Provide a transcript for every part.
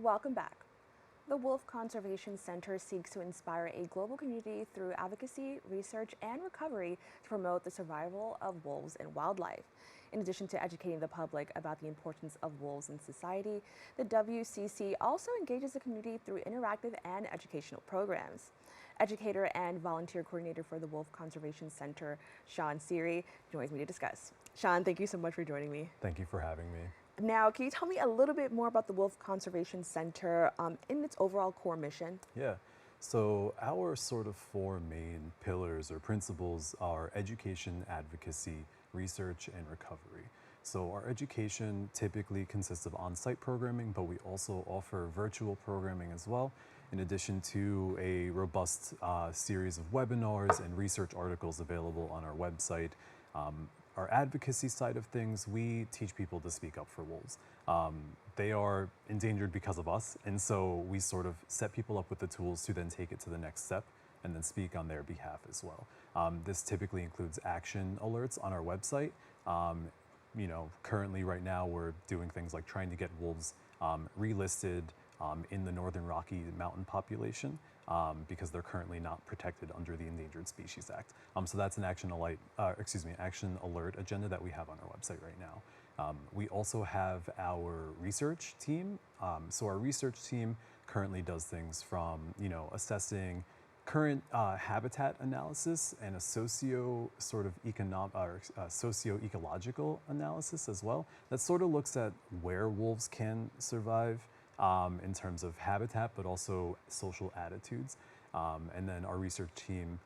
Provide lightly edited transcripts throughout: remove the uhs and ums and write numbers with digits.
Welcome back. The Wolf Conservation Center seeks to inspire a global community through advocacy, research, and recovery to promote the survival of wolves and wildlife. In addition to educating the public about the importance of wolves in society, the WCC also engages the community through interactive and educational programs. Educator and Volunteer Coordinator for the Wolf Conservation Center, Sean Seary, joins me to discuss. Sean, thank you so much for joining me. Thank you for having me. Now, can you tell me a little bit more about the Wolf Conservation Center in its overall core mission? Yeah, so our sort of four main pillars or principles are education, advocacy, research, and recovery. So our education typically consists of on-site programming, but we also offer virtual programming as well, in addition to a robust series of webinars and research articles available on our website. Our advocacy side of things, we teach people to speak up for wolves. They are endangered because of us, and so we sort of set people up with the tools to then take it to the next step and then speak on their behalf as well. This typically includes action alerts on our website. Currently right now we're doing things like trying to get wolves relisted in the Northern Rocky Mountain population because they're currently not protected under the Endangered Species Act. So that's an action alert agenda that we have on our website right now. We also have our research team. So our research team currently does things from assessing current habitat analysis and a socio-ecological analysis as well. That sort of looks at where wolves can survive in terms of habitat, but also social attitudes. And then our research team,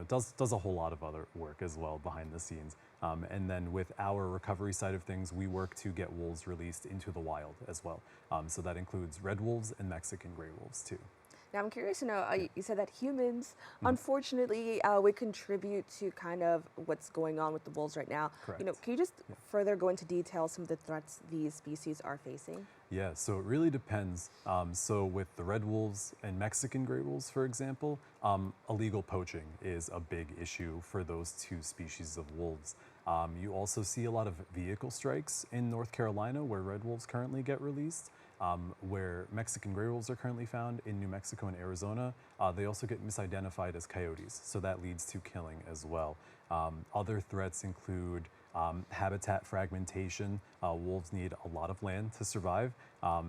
does a whole lot of other work as well behind the scenes. And then with our recovery side of things, we work to get wolves released into the wild as well. So that includes red wolves and Mexican gray wolves too. Now, I'm curious to know, you said that humans, unfortunately, would contribute to kind of what's going on with the wolves right now. Correct. Can you just further go into detail some of the threats these species are facing? Yeah, so it really depends. So with the red wolves and Mexican gray wolves, for example, illegal poaching is a big issue for those two species of wolves. You also see a lot of vehicle strikes in North Carolina where red wolves currently get released. Where Mexican gray wolves are currently found in New Mexico and Arizona, they also get misidentified as coyotes, so that leads to killing as well. Other threats include habitat fragmentation. Wolves need a lot of land to survive.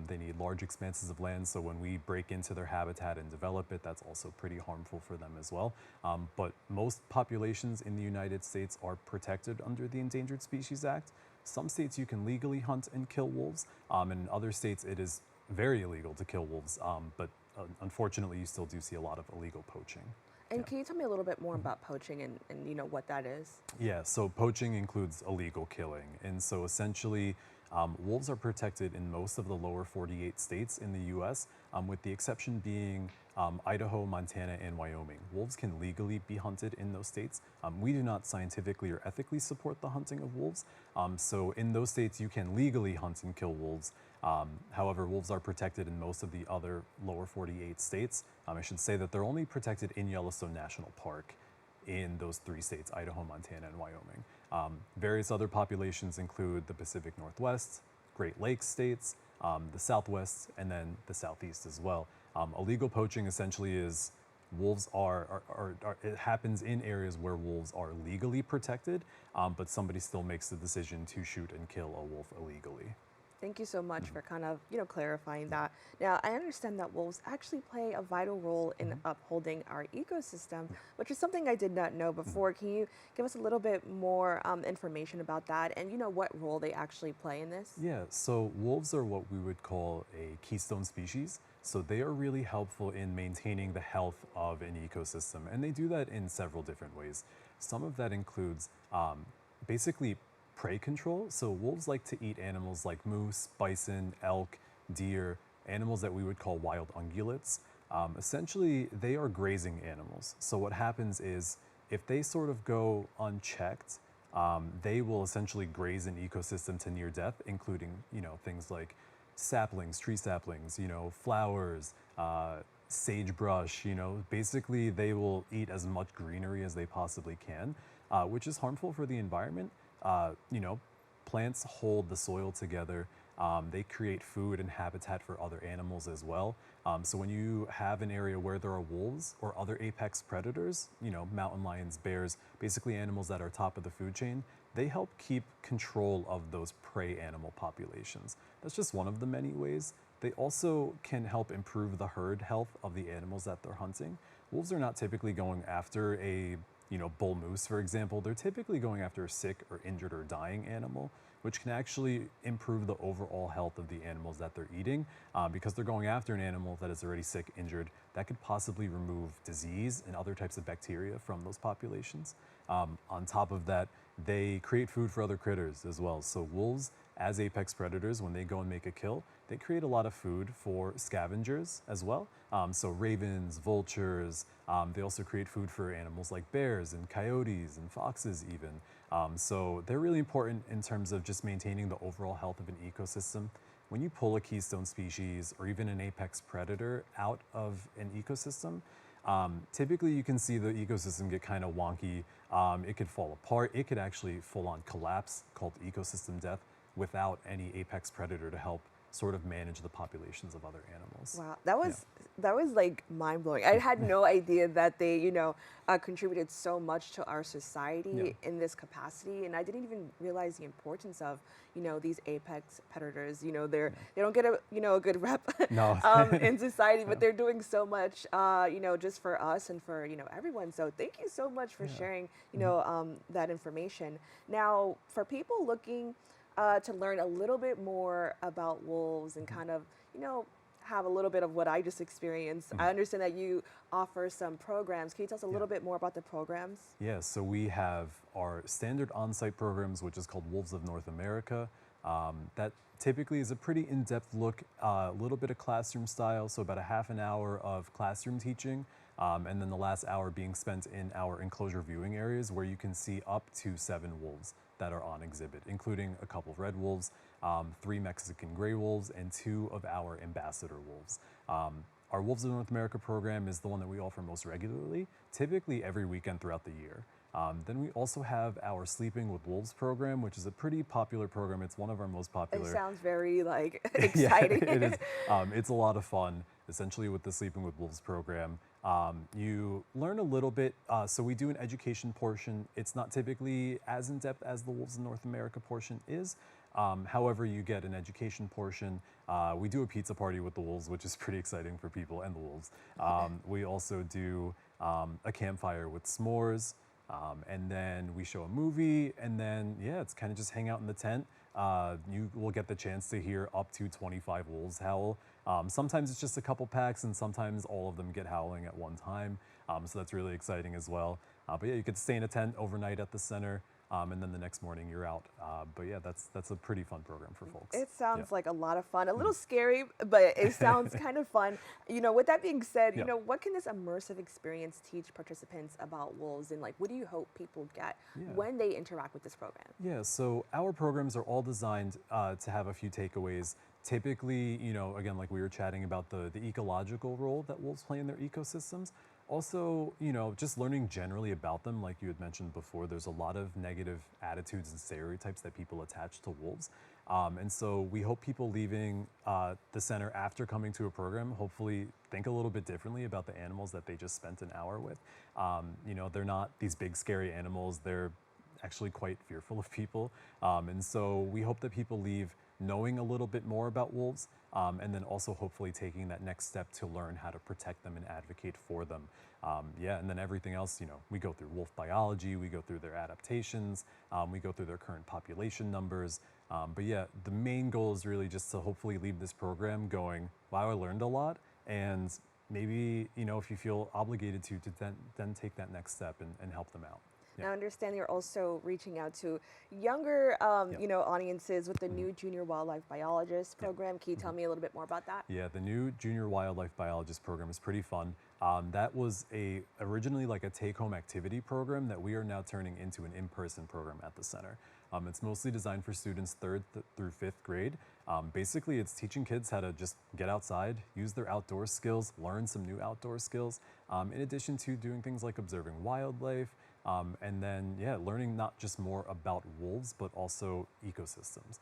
They need large expanses of land, so when we break into their habitat and develop it, that's also pretty harmful for them as well. But most populations in the United States are protected under the Endangered Species Act. Some states you can legally hunt and kill wolves, and in other states it is very illegal to kill wolves, but unfortunately you still do see a lot of illegal poaching. And can you tell me a little bit more about poaching and what that is? Yeah, so poaching includes illegal killing, and so essentially wolves are protected in most of the lower 48 states in the US, with the exception being Idaho, Montana, and Wyoming. Wolves can legally be hunted in those states. We do not scientifically or ethically support the hunting of wolves, so in those states you can legally hunt and kill wolves. However, wolves are protected in most of the other lower 48 states. I should say that they're only protected in Yellowstone National Park in those three states, Idaho, Montana, and Wyoming. Various other populations include the Pacific Northwest, Great Lakes states, the Southwest, and then the Southeast as well. Illegal poaching essentially is wolves it happens in areas where wolves are legally protected, but somebody still makes the decision to shoot and kill a wolf illegally. Thank you so much for kind of, clarifying that. Now, I understand that wolves actually play a vital role in upholding our ecosystem, which is something I did not know before. Can you give us a little bit more information about that and, what role they actually play in this? Yeah, so wolves are what we would call a keystone species. So they are really helpful in maintaining the health of an ecosystem, and they do that in several different ways. Some of that includes basically prey control. So wolves like to eat animals like moose, bison, elk, deer, animals that we would call wild ungulates. Essentially, they are grazing animals. So what happens is if they sort of go unchecked, they will essentially graze an ecosystem to near death, including things like saplings, tree saplings, flowers, sagebrush. Basically they will eat as much greenery as they possibly can, which is harmful for the environment. Plants hold the soil together, They create food and habitat for other animals as well. So when you have an area where there are wolves or other apex predators, mountain lions, bears, basically animals that are top of the food chain, they help keep control of those prey animal populations. That's just one of the many ways. They also can help improve the herd health of the animals that they're hunting. Wolves are not typically going after a bull moose, for example. They're typically going after a sick or injured or dying animal, which can actually improve the overall health of the animals that they're eating, because they're going after an animal that is already sick, injured, that could possibly remove disease and other types of bacteria from those populations. On top of that, they create food for other critters as well. So wolves, as apex predators, when they go and make a kill, they create a lot of food for scavengers as well. So ravens, vultures, they also create food for animals like bears and coyotes and foxes even. So they're really important in terms of just maintaining the overall health of an ecosystem. When you pull a keystone species or even an apex predator out of an ecosystem, typically you can see the ecosystem get kind of wonky. It could fall apart. It could actually full on collapse, called ecosystem death, without any apex predator to help sort of manage the populations of other animals. Wow, that was like mind blowing. I had no idea that they, contributed so much to our society in this capacity, and I didn't even realize the importance of, these apex predators. They don't get a good rep No. in society, but they're doing so much, just for us and for everyone. So thank you so much for sharing, that information. Now, for people looking to learn a little bit more about wolves and kind of, have a little bit of what I just experienced. I understand that you offer some programs. Can you tell us a little bit more about the programs? Yeah, so we have our standard on-site programs, which is called Wolves of North America. That typically is a pretty in-depth look, a little bit of classroom style, so about a half an hour of classroom teaching, and then the last hour being spent in our enclosure viewing areas where you can see up to 7 wolves that are on exhibit, including a couple of red wolves, 3 Mexican gray wolves, and 2 of our ambassador wolves. Our Wolves of North America program is the one that we offer most regularly, typically every weekend throughout the year. Then we also have our Sleeping with Wolves program, which is a pretty popular program. It's one of our most popular. It sounds very exciting. Yeah, it is. It's a lot of fun. Essentially, with the Sleeping with Wolves program, you learn a little bit. So we do an education portion. It's not typically as in-depth as the Wolves of North America portion is. However, you get an education portion. We do a pizza party with the wolves, which is pretty exciting for people and the wolves. We also do a campfire with s'mores. And then we show a movie, and then, it's kind of just hang out in the tent. You will get the chance to hear up to 25 wolves howl. Sometimes it's just a couple packs, and sometimes all of them get howling at one time. So that's really exciting as well. But you could stay in a tent overnight at the center. And then the next morning you're out. But that's a pretty fun program for folks. It sounds like a lot of fun, a little scary, but it sounds kind of fun. With that being said, what can this immersive experience teach participants about wolves, and what do you hope people get when they interact with this program? Yeah, so our programs are all designed to have a few takeaways. Typically, again, like we were chatting about the ecological role that wolves play in their ecosystems. Also, just learning generally about them, like you had mentioned before, there's a lot of negative attitudes and stereotypes that people attach to wolves. And so we hope people leaving the center after coming to a program hopefully think a little bit differently about the animals that they just spent an hour with. They're not these big scary animals. They're actually quite fearful of people. And so we hope that people leave knowing a little bit more about wolves, and then also hopefully taking that next step to learn how to protect them and advocate for them. And then everything else, we go through wolf biology, we go through their adaptations, we go through their current population numbers. The main goal is really just to hopefully leave this program going, wow, I learned a lot, and maybe, if you feel obligated to then take that next step and help them out. Yeah. I understand you're also reaching out to younger, audiences with the new Junior Wildlife Biologist program. Can you tell me a little bit more about that? Yeah, the new Junior Wildlife Biologist program is pretty fun. That was originally like a take-home activity program that we are now turning into an in-person program at the center. It's mostly designed for students 3rd through 5th grade. Basically, it's teaching kids how to just get outside, use their outdoor skills, learn some new outdoor skills, in addition to doing things like observing wildlife, and then, learning not just more about wolves, but also ecosystems.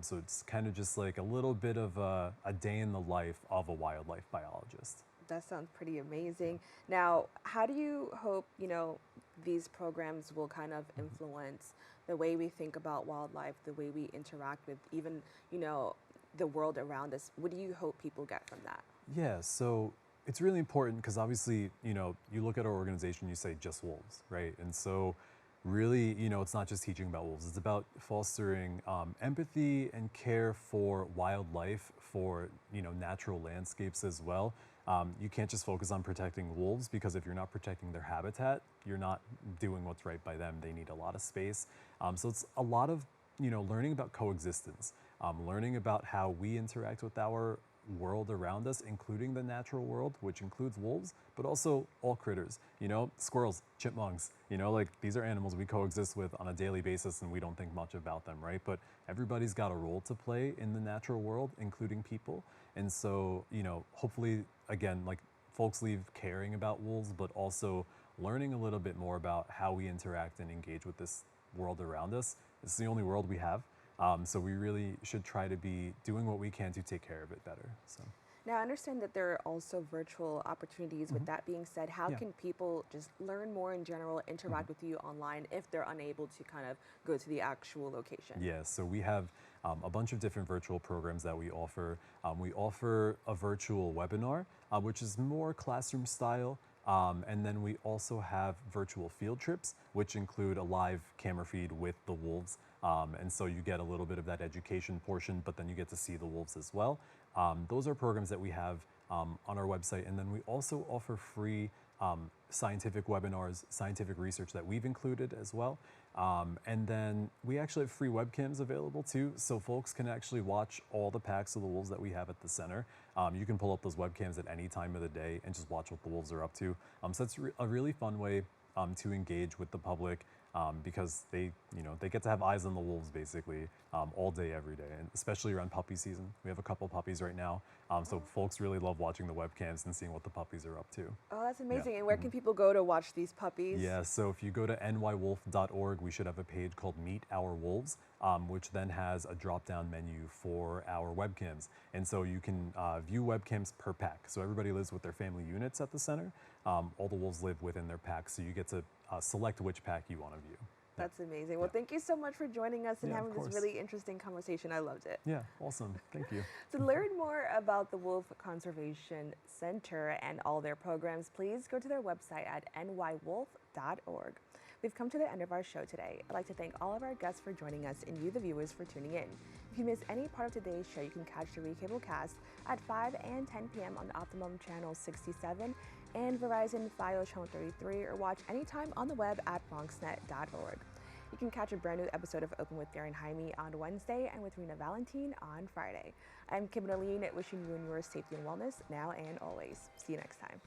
So it's kind of just like a little bit of a day in the life of a wildlife biologist. That sounds pretty amazing. Now, how do you hope, these programs will kind of influence the way we think about wildlife, the way we interact with even, the world around us? What do you hope people get from that? Yeah, so it's really important because obviously, you look at our organization, you say just wolves, right? And so really, it's not just teaching about wolves. It's about fostering empathy and care for wildlife, for, natural landscapes as well. You can't just focus on protecting wolves because if you're not protecting their habitat, you're not doing what's right by them. They need a lot of space. So it's a lot of, learning about coexistence, learning about how we interact with our world around us, including the natural world, which includes wolves, but also all critters, squirrels, chipmunks, like these are animals we coexist with on a daily basis and we don't think much about them, right? But everybody's got a role to play in the natural world, including people. And so, hopefully, again, like folks leave caring about wolves, but also learning a little bit more about how we interact and engage with this world around us. It's the only world we have. So we really should try to be doing what we can to take care of it better. So. Now, I understand that there are also virtual opportunities. With that being said, how Yeah. can people just learn more in general, interact with you online if they're unable to kind of go to the actual location? Yeah, so we have a bunch of different virtual programs that we offer. We offer a virtual webinar, which is more classroom style. And then we also have virtual field trips, which include a live camera feed with the wolves. And so you get a little bit of that education portion, but then you get to see the wolves as well. Those are programs that we have on our website. And then we also offer free scientific webinars, scientific research that we've included as well. And then we actually have free webcams available too, so folks can actually watch all the packs of the wolves that we have at the center. You can pull up those webcams at any time of the day and just watch what the wolves are up to. So it's a really fun way to engage with the public because they get to have eyes on the wolves basically all day, every day, and especially around puppy season. We have a couple puppies right now, so folks really love watching the webcams and seeing what the puppies are up to. Oh, that's amazing. Yeah. And where can people go to watch these puppies? Yeah, so if you go to nywolf.org, we should have a page called Meet Our Wolves, which then has a drop-down menu for our webcams. And so you can view webcams per pack. So everybody lives with their family units at the center. All the wolves live within their pack, so you get to select which pack you want to view. That's amazing. Well, thank you so much for joining us and Yeah, of having this course. really interesting conversation. I loved it. Yeah, awesome. Thank you. To learn more about the Wolf Conservation Center and all their programs, please go to their website at nywolf.org. We've come to the end of our show today. I'd like to thank all of our guests for joining us and you, the viewers, for tuning in. If you missed any part of today's show, you can catch the recable cast at 5 and 10 p.m. on Optimum Channel 67 and Verizon Fios Channel 33, or watch anytime on the web at BronxNet.org. You can catch a brand new episode of Open with Darren Hymie on Wednesday and with Rena Valentine on Friday. I'm Kibin Alleyen, wishing you and yours safety and wellness now and always. See you next time.